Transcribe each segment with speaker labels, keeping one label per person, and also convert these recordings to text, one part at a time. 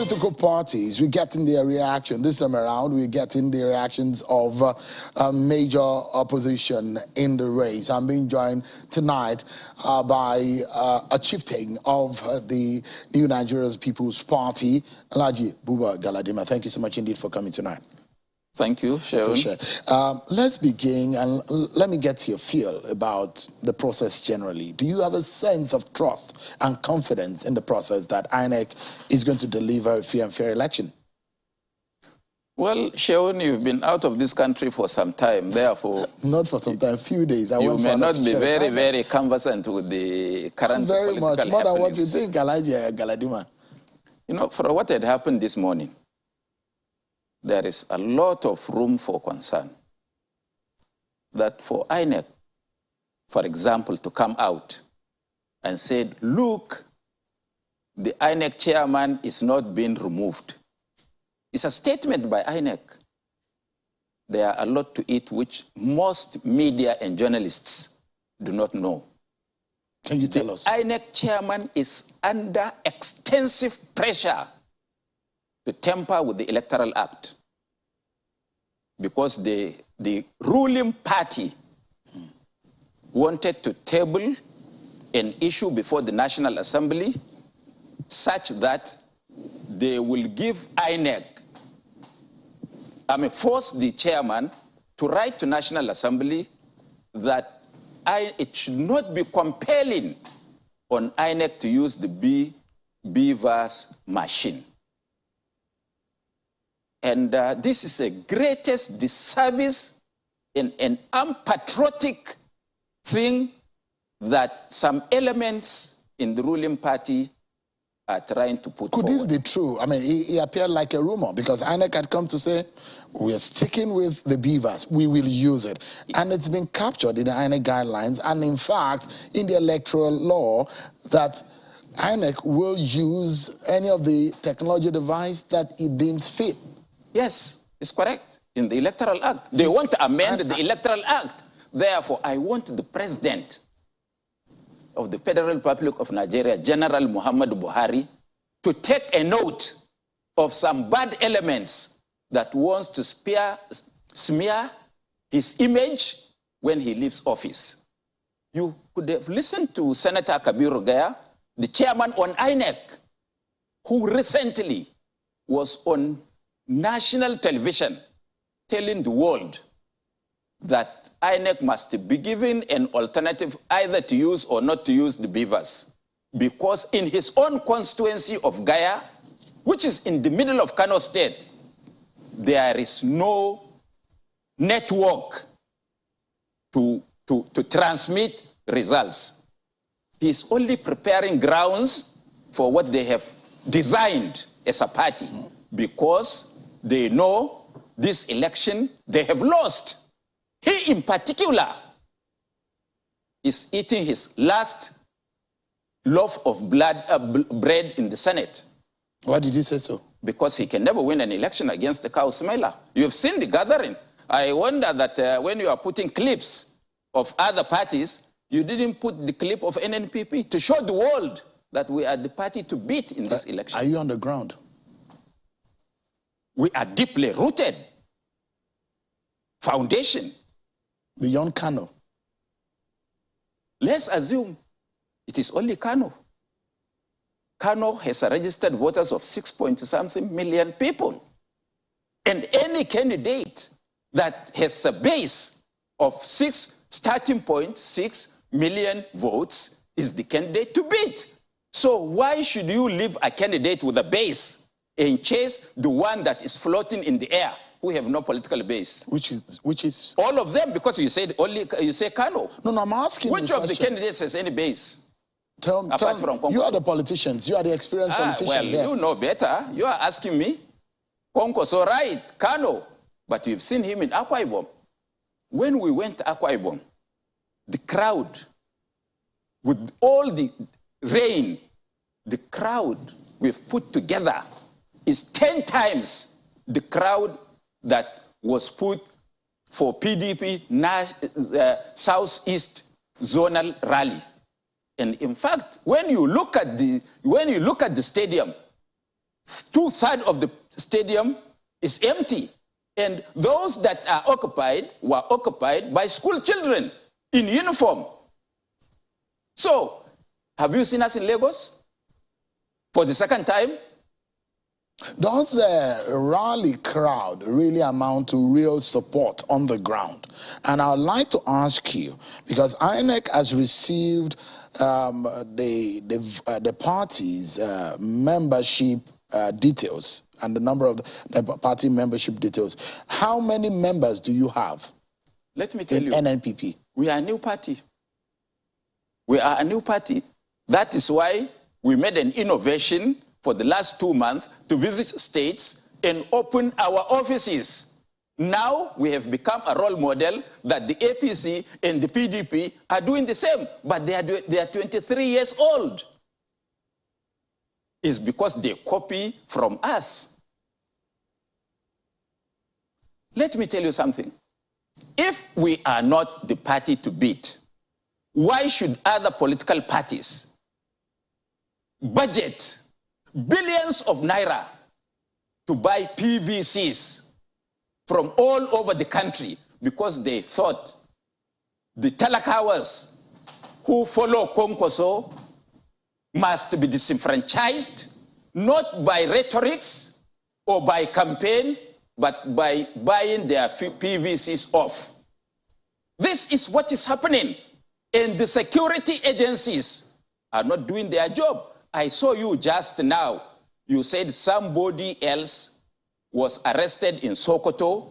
Speaker 1: political parties, we're getting their reaction. This time around, we're getting the reactions of major opposition in the race. I'm being joined tonight by a chieftain of the New Nigeria's People's Party, Alhaji Buba Galadima. Thank you so much indeed for coming tonight.
Speaker 2: Thank you, Sharon.
Speaker 1: Let's begin, and let me get your feel about the process generally. Do you have a sense of trust and confidence in the process that INEC is going to deliver a free and fair election?
Speaker 2: Well, Sharon, you've been out of this country for some time, therefore...
Speaker 1: Not for some time, a few days.
Speaker 2: You may not be very conversant with the current
Speaker 1: very
Speaker 2: political
Speaker 1: much, more
Speaker 2: happenings.
Speaker 1: than what you think, Alhaji Galadima.
Speaker 2: You know, for what had happened this morning, there is a lot of room for concern that for INEC, for example, to come out and say, look, the INEC chairman is not being removed. It's a statement by INEC. There are a lot to it which most media and journalists do not know.
Speaker 1: Can you tell us?
Speaker 2: The INEC chairman is under extensive pressure to tamper with the Electoral Act because the ruling party wanted to table an issue before the National Assembly such that they will give INEC, force the chairman to write to National Assembly that it should not be compelling on INEC to use the BVAS machine. And this is the greatest disservice and an unpatriotic thing that some elements in the ruling party are trying to put forward.
Speaker 1: Could this be true? I mean, it appeared like a rumor because INEC had come to say, we're sticking with the BVAS, we will use it. And it's been captured in the INEC guidelines and in fact, in the electoral law, that INEC will use any of the technology device that it deems fit.
Speaker 2: Yes, it's correct. In the Electoral Act. They want to amend the Electoral Act. Therefore, I want the President of the Federal Republic of Nigeria, General Muhammadu Buhari, to take a note of some bad elements that wants to smear his image when he leaves office. You could have listened to Senator Kabiru Gaya, the chairman on INEC, who recently was on national television telling the world that INEC must be given an alternative either to use or not to use the BVAS. Because in his own constituency of Gaya, which is in the middle of Kano State, there is no network to transmit results. He's only preparing grounds for what they have designed as a party because they know this election they have lost. He, in particular, is eating his last loaf of bread in the Senate.
Speaker 1: Why did you say so?
Speaker 2: Because he can never win an election against the cow smeller. You have seen the gathering. I wonder that when you are putting clips of other parties, you didn't put the clip of NNPP to show the world that we are the party to beat in this election.
Speaker 1: Are you on the ground?
Speaker 2: We are deeply rooted. Foundation.
Speaker 1: Beyond Kano.
Speaker 2: Let's assume it is only Kano. Kano has a registered voters of 6-point-something million people. And any candidate that has a base of starting point 6 million votes is the candidate to beat. So why should you leave a candidate with a base and chase the one that is floating in the air, who have no political base?
Speaker 1: Which is
Speaker 2: all of them, because you say Kano.
Speaker 1: No, I'm asking.
Speaker 2: Which of the candidates has any base?
Speaker 1: Tell me, you are the politicians. You are the experienced politicians.
Speaker 2: Well, you know better. You are asking me. Kwankwaso, right, Kano. But you've seen him in Akwa Ibom. When we went to Akwa Ibom, the crowd, with all the rain, the crowd we've put together is 10 times the crowd that was put for PDP Southeast Zonal Rally. And in fact, when you look at the stadium, 2/3 of the stadium is empty. And those that are occupied were occupied by school children in uniform. So, have you seen us in Lagos for the second time?
Speaker 1: Does the rally crowd really amount to real support on the ground? And I'd like to ask you, because INEC has received the party's membership details and the number of the party membership details. How many members do you have?
Speaker 2: Let me tell you.
Speaker 1: NNPP.
Speaker 2: We are a new party. We are a new party. That is why we made an innovation for the last 2 months to visit states and open our offices. Now we have become a role model that the APC and the PDP are doing the same, but they are 23 years old. It's because they copy from us. Let me tell you something. If we are not the party to beat, why should other political parties budget billions of naira to buy PVCs from all over the country because they thought the Talakawas who follow Kwankwaso must be disenfranchised, not by rhetorics or by campaign, but by buying their PVCs off. This is what is happening, and the security agencies are not doing their job. I saw you just now. You said somebody else was arrested in Sokoto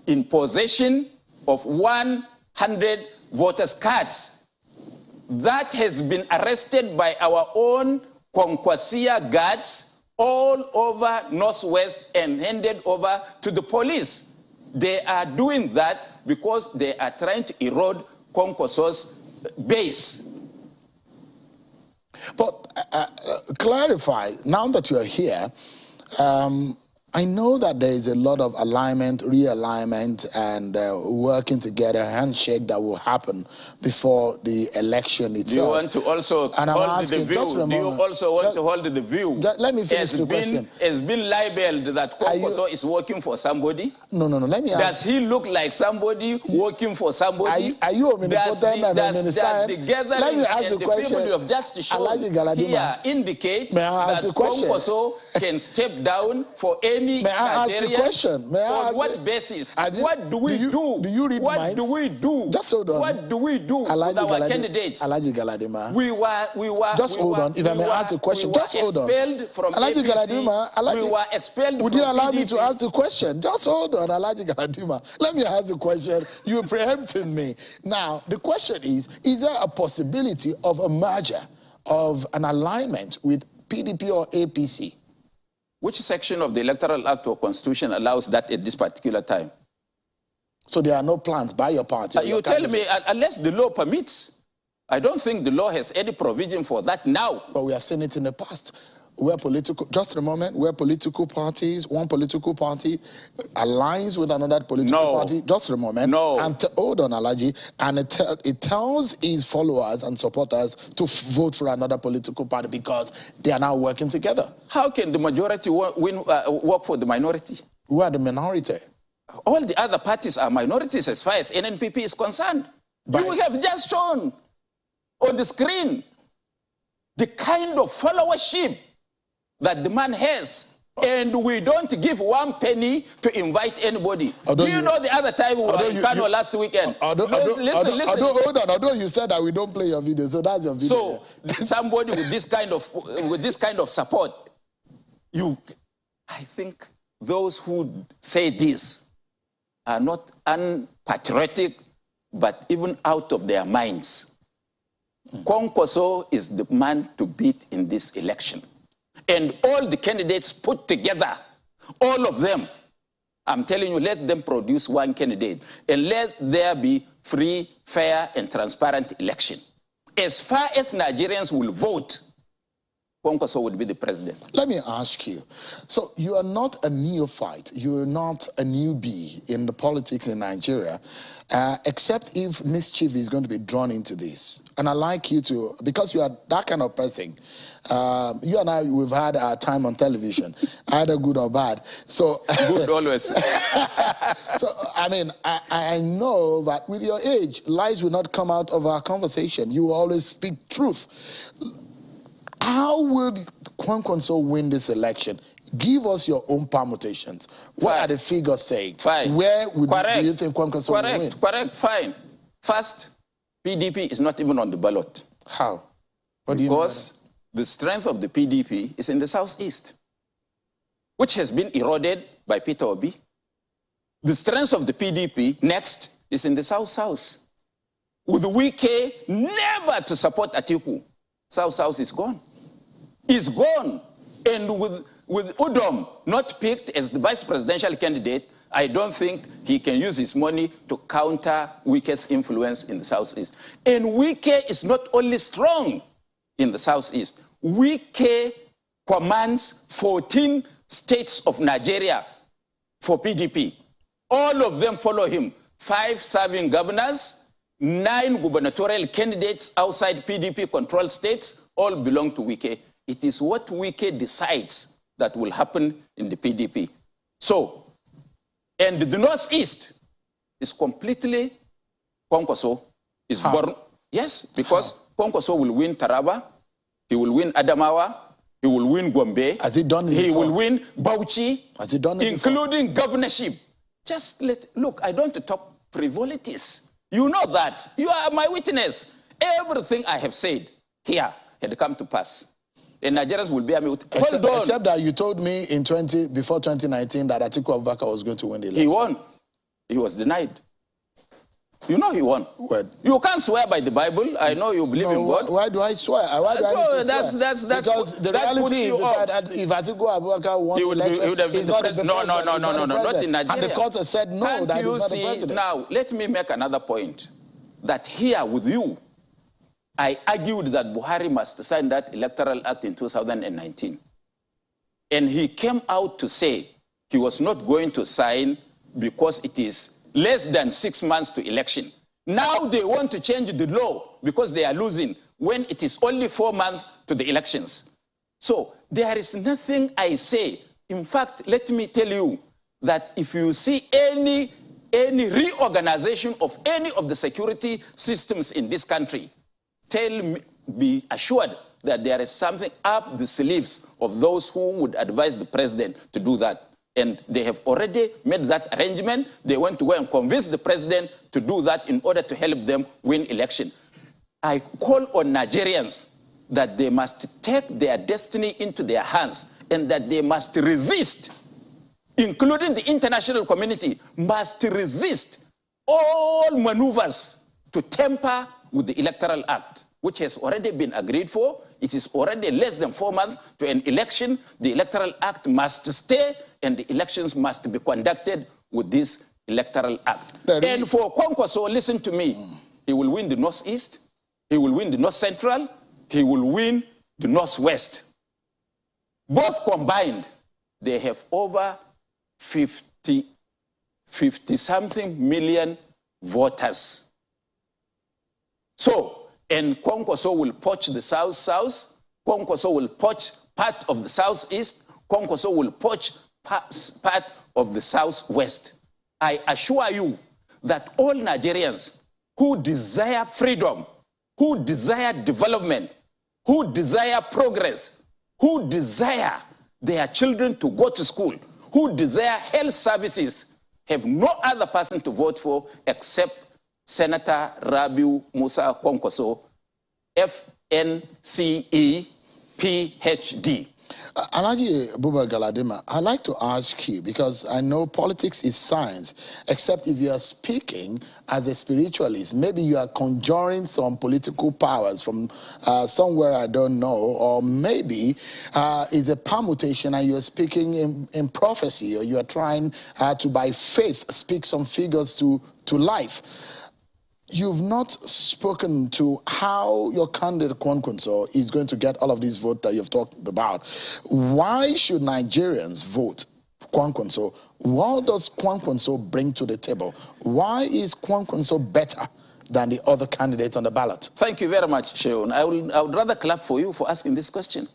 Speaker 2: in possession of 100 voters' cards. That has been arrested by our own Kwankwaso guards all over Northwest and handed over to the police. They are doing that because they are trying to erode Kwankwaso's base.
Speaker 1: But clarify, now that you're here, I know that there is a lot of alignment, realignment, and working together, handshake that will happen before the election itself.
Speaker 2: Do you want to also hold the view? Do you also want to hold the view?
Speaker 1: Let me finish the question.
Speaker 2: Has been labeled that Kwankwaso is working for somebody?
Speaker 1: No. Let me ask.
Speaker 2: Does he look like somebody working for somebody?
Speaker 1: Are you omnipotent and omniscient?
Speaker 2: The gatherings and the people you have just shown here indicate that Kwankwaso can step down for any
Speaker 1: May I ask the question?
Speaker 2: On what basis? What do we do?
Speaker 1: Do you read minds?
Speaker 2: What do we do?
Speaker 1: Just hold on.
Speaker 2: What do we do with our candidates?
Speaker 1: Alaji Galadima.
Speaker 2: We were.
Speaker 1: Just hold on. If I may ask the question, just hold on.
Speaker 2: Expelled from
Speaker 1: Alaji Galadima.
Speaker 2: We were expelled from
Speaker 1: Would you allow me
Speaker 2: PDP?
Speaker 1: to ask the question? Just hold on, Alaji Galadima. Let me ask the question. You're preempting me. Now, the question is there a possibility of a merger, of an alignment with PDP or APC?
Speaker 2: Which section of the Electoral Act or Constitution allows that at this particular time?
Speaker 1: So there are no plans by your party?
Speaker 2: You tell me, unless the law permits. I don't think the law has any provision for that now.
Speaker 1: But we have seen it in the past. Where political, just a moment, where political parties, one political party aligns with another political party, just a moment.
Speaker 2: No.
Speaker 1: And hold on, Alaji, and it tells its followers and supporters to vote for another political party because they are now working together.
Speaker 2: How can the majority work for the minority?
Speaker 1: Who are the minority?
Speaker 2: All the other parties are minorities as far as NNPP is concerned. You have just shown on the screen the kind of followership that the man has, and we don't give 1 penny to invite anybody. Do you know the other time we were in Kano last weekend? Listen.
Speaker 1: Hold on. Although you said that we don't play your video, so that's your video.
Speaker 2: So somebody with this kind of support, I think those who say this are not unpatriotic, but even out of their minds. Kwankwaso is the man to beat in this election. And all the candidates put together, all of them, I'm telling you, let them produce one candidate and let there be free, fair, and transparent election. As far as Nigerians will vote, Kwankwaso would be the president.
Speaker 1: Let me ask you. So you are not a neophyte. You are not a newbie in the politics in Nigeria, except if mischief is going to be drawn into this. And I like you to, because you are that kind of person. You and I, we've had our time on television, either good or bad. So
Speaker 2: good always.
Speaker 1: So I mean, I know that with your age, lies will not come out of our conversation. You will always speak truth. How would Kwankwaso win this election? Give us your own permutations. What are the figures saying?
Speaker 2: Fine.
Speaker 1: Where do you think Kwankwaso will win?
Speaker 2: Correct, fine. First, PDP is not even on the ballot.
Speaker 1: How? What do you mean?
Speaker 2: Because the strength of the PDP is in the southeast, which has been eroded by Peter Obi. The strength of the PDP, next, is in the south-south. With Wike never to support Atiku, south-south is gone. Is gone. And with Udom not picked as the vice presidential candidate, I don't think he can use his money to counter Wike's influence in the southeast. And Wike is not only strong in the southeast. Wike commands 14 states of Nigeria for PDP. All of them follow him. 5 serving governors, 9 gubernatorial candidates outside PDP-controlled states, all belong to Wike. It is what Wike decides that will happen in the PDP. So, and the Northeast is completely Kwankwaso is born. Yes, because Kwankwaso will win Taraba, he will win Adamawa, he will win Gombe.
Speaker 1: Has he done it before?
Speaker 2: He will win Bauchi.
Speaker 1: Has he done it
Speaker 2: including
Speaker 1: before?
Speaker 2: Governorship. Just look, I don't talk frivolities. You know that. You are my witness. Everything I have said here had come to pass. And Nigerians will bear me with. Hold on.
Speaker 1: Except that you told me before 2019 that Atiku Abubakar was going to win the election.
Speaker 2: He won. He was denied. You know he won.
Speaker 1: What?
Speaker 2: You can't swear by the Bible. I know you believe in God.
Speaker 1: Why do I swear? Why do I need to swear? Because the reality is that if Atiku Abubakar won the election, he's not the president.
Speaker 2: No, not in Nigeria.
Speaker 1: And the court has said no, that he's not the president.
Speaker 2: Now, let me make another point. That here with you, I argued that Buhari must sign that electoral act in 2019. And he came out to say he was not going to sign because it is less than 6 months to election. Now they want to change the law because they are losing when it is only 4 months to the elections. So there is nothing I say. In fact, let me tell you that if you see any reorganization of any of the security systems in this country, be assured that there is something up the sleeves of those who would advise the president to do that. And they have already made that arrangement. They want to go and convince the president to do that in order to help them win election. I call on Nigerians that they must take their destiny into their hands and that they must resist, including the international community, must resist all maneuvers to tamper with the Electoral Act, which has already been agreed for. It is already less than 4 months to an election. The Electoral Act must stay, and the elections must be conducted with this Electoral Act. And for Kwankwaso, listen to me, he will win the Northeast, he will win the North Central, he will win the Northwest. Both combined, they have over 50-something million voters. So, and Kwankwaso will poach the South-South, Kwankwaso will poach part of the Southeast, Kwankwaso will poach part of the Southwest. I assure you that all Nigerians who desire freedom, who desire development, who desire progress, who desire their children to go to school, who desire health services, have no other person to vote for except Senator Rabiu Musa Kwankwaso, FNCE, PhD.
Speaker 1: Alhaji Buba Galadima, I'd like to ask you, because I know politics is science, except if you are speaking as a spiritualist, maybe you are conjuring some political powers from somewhere I don't know, or maybe it's a permutation and you're speaking in prophecy, or you are trying to, by faith, speak some figures to life. you've not spoken to how your candidate Kwankwaso is going to get all of these votes that you've talked about. Why should Nigerians vote Kwankwaso? What does Kwankwaso bring to the table? Why is Kwankwaso better than the other candidates on the ballot?
Speaker 2: Thank you very much, Sheon. I would rather clap for you for asking this question.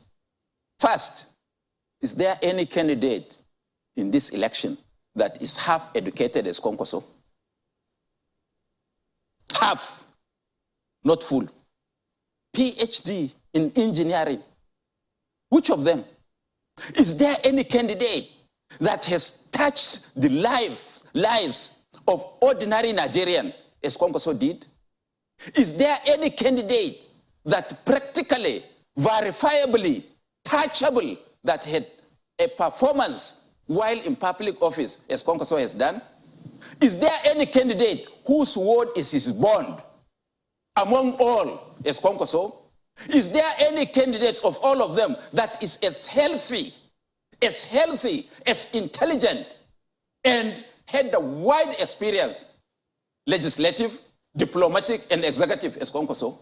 Speaker 2: First, is there any candidate in this election that is half educated as Kwankwaso? Half, not full. PhD in engineering. Which of them? Is there any candidate that has touched the lives of ordinary Nigerian as Kwankwaso did? Is there any candidate that practically, verifiably, touchable, that had a performance while in public office as Kwankwaso has done? Is there any candidate whose word is his bond among all as Kwankwaso? Is there any candidate of all of them that is as healthy, as intelligent, and had a wide experience, legislative, diplomatic, and executive as Kwankwaso?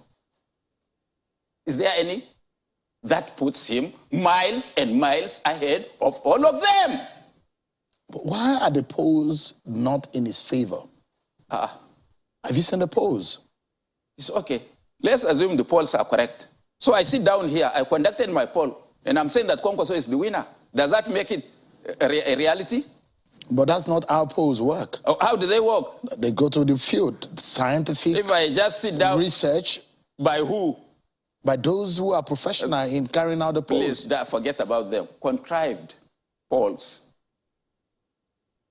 Speaker 2: Is there any? That puts him miles and miles ahead of all of them.
Speaker 1: But why are the polls not in his favor? Have you seen the polls?
Speaker 2: It's okay. Let's assume the polls are correct. So I sit down here, I conducted my poll, and I'm saying that Kwankwaso is the winner. Does that make it a reality?
Speaker 1: But that's not how polls work.
Speaker 2: Oh, how do they work?
Speaker 1: They go to the field, scientific
Speaker 2: if I just sit down,
Speaker 1: research.
Speaker 2: By who?
Speaker 1: By those who are professional in carrying out the polls.
Speaker 2: Please forget about them. Contrived polls.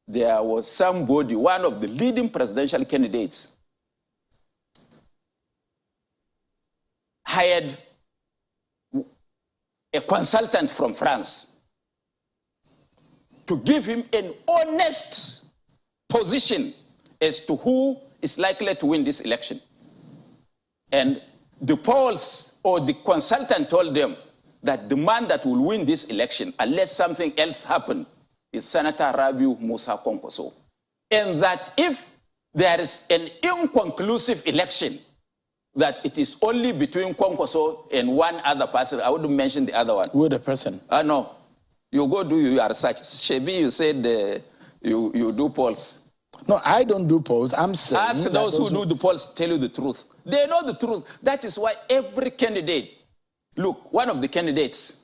Speaker 2: There was somebody, one of the leading presidential candidates, hired a consultant from France to give him an honest position as to who is likely to win this election. And the polls or the consultant told them that the man that will win this election, unless something else happened, is Senator Rabiu Musa Kwankwaso. And that if there is an inconclusive election, that it is only between Kwankwaso and one other person. I wouldn't mention the other one.
Speaker 1: Who the person?
Speaker 2: No. You go do your research. Shebi, you said you do polls.
Speaker 1: No, I don't do polls. I'm saying...
Speaker 2: Ask those who do the polls tell you the truth. They know the truth. That is why every candidate... Look, one of the candidates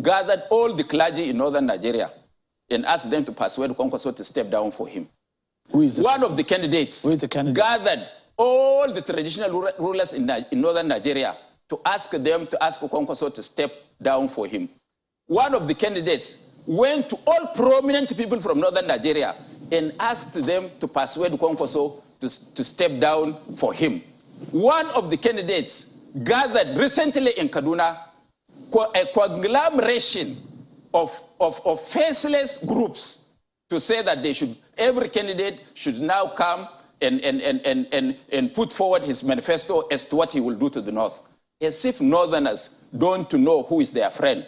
Speaker 2: gathered all the clergy in northern Nigeria and asked them to persuade Kwankwaso to step down for him.
Speaker 1: Who is
Speaker 2: one of the candidates?
Speaker 1: Who is the candidate?
Speaker 2: Gathered all the traditional rulers in northern Nigeria to ask them to ask Kwankwaso to step down for him. One of the candidates went to all prominent people from northern Nigeria and asked them to persuade Kwankwaso to step down for him. One of the candidates gathered recently in Kaduna a conglomeration of faceless groups to say that every candidate should now come and put forward his manifesto as to what he will do to the North. As if Northerners don't know who is their friend.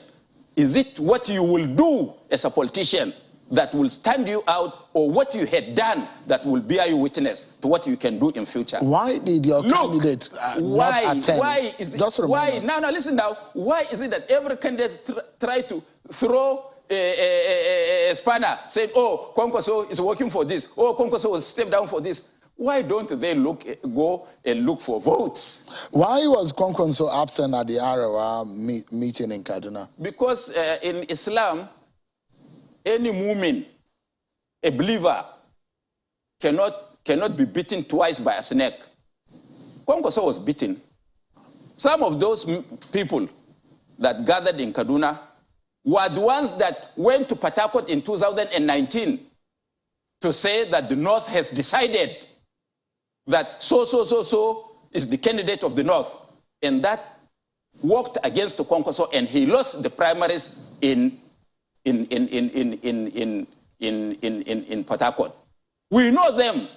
Speaker 2: Is it what you will do as a politician that will stand you out, or what you had done that will bear you witness to what you can do in future?
Speaker 1: Why did your candidate not attend?
Speaker 2: Why is it, why, now listen now, why is it that every candidate try to throw a spanner, saying, oh, Kwankwaso is working for this, oh, Kwankwaso will step down for this? Why don't they go and look for votes?
Speaker 1: Why was Kwankwaso absent at the Arawa meeting in Kaduna?
Speaker 2: Because in Islam, any woman, a believer, cannot be beaten twice by a snake. Kwankwaso was beaten. Some of those people that gathered in Kaduna were the ones that went to Port Harcourt in 2019 to say that the North has decided that so is the candidate of the North. And that worked against Kwankwaso, and he lost the primaries in Port Harcourt. We know them.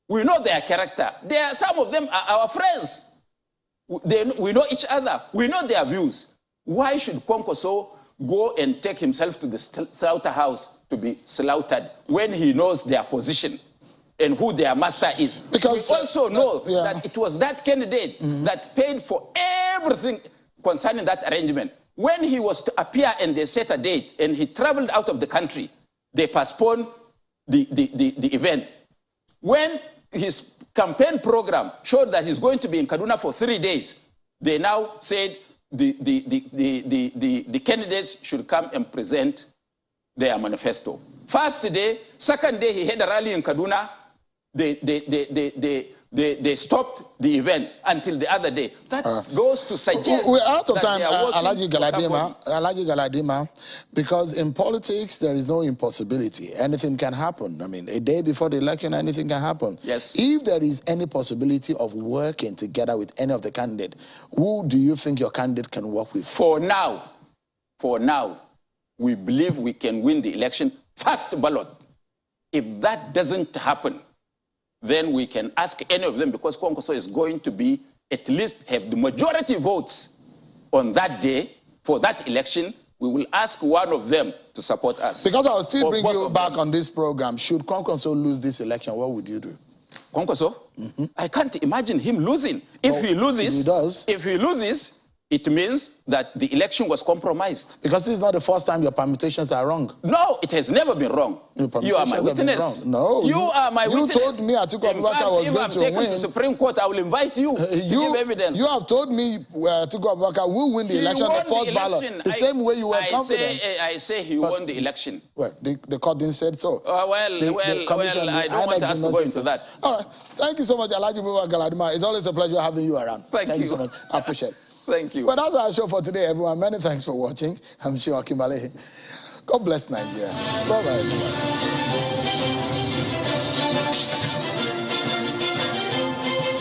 Speaker 2: We know their character. Some of them are our friends. We know each other. We know their views. Why should Kwankwaso go and take himself to the slaughterhouse to be slaughtered when he knows their position? and who their master is.
Speaker 1: Because
Speaker 2: we also know that it was that candidate that paid for everything concerning that arrangement. When he was to appear and they set a date and he traveled out of the country, they postponed the event. When his campaign program showed that he's going to be in Kaduna for 3 days, they now said the candidates should come and present their manifesto. First day, second day, he had a rally in Kaduna. They stopped the event until the other day. That goes to suggest
Speaker 1: we're out of
Speaker 2: that
Speaker 1: time,
Speaker 2: Alhaji
Speaker 1: Galadima, because in politics there is no impossibility. Anything can happen. I mean, a day before the election, anything can happen.
Speaker 2: Yes.
Speaker 1: If there is any possibility of working together with any of the candidates, who do you think your candidate can work with?
Speaker 2: For now, we believe we can win the election first ballot. If that doesn't happen, then we can ask any of them, because Kwankwaso is going to be, at least have the majority votes on that day for that election. We will ask one of them to support us.
Speaker 1: Because I will still bring you back on this program. Should Kwankwaso lose this election, what would you do?
Speaker 2: Kwankwaso? I can't imagine him losing. If he loses, it means that the election was compromised.
Speaker 1: Because this is not the first time your permutations are wrong.
Speaker 2: No, it has never been wrong. You are my witness.
Speaker 1: No.
Speaker 2: You are my witness.
Speaker 1: You told me Atiku Abubakar was going to win.
Speaker 2: If I'm taken to Supreme Court, I will invite you to give evidence.
Speaker 1: You have told me Atiku Abubakar will win the election, the first ballot. The same way you were confident.
Speaker 2: I say he won the election.
Speaker 1: Well, the court didn't say so.
Speaker 2: I don't want us to go into that.
Speaker 1: All right. Thank you so much, Alhaji Buba Galadima. It's always a pleasure having you around.
Speaker 2: Thank you
Speaker 1: so much. I appreciate it.
Speaker 2: Thank you.
Speaker 1: Well, that's our show for today, everyone. Many thanks for watching. I'm Shiwa Kimbale. God bless Nigeria. Bye-bye.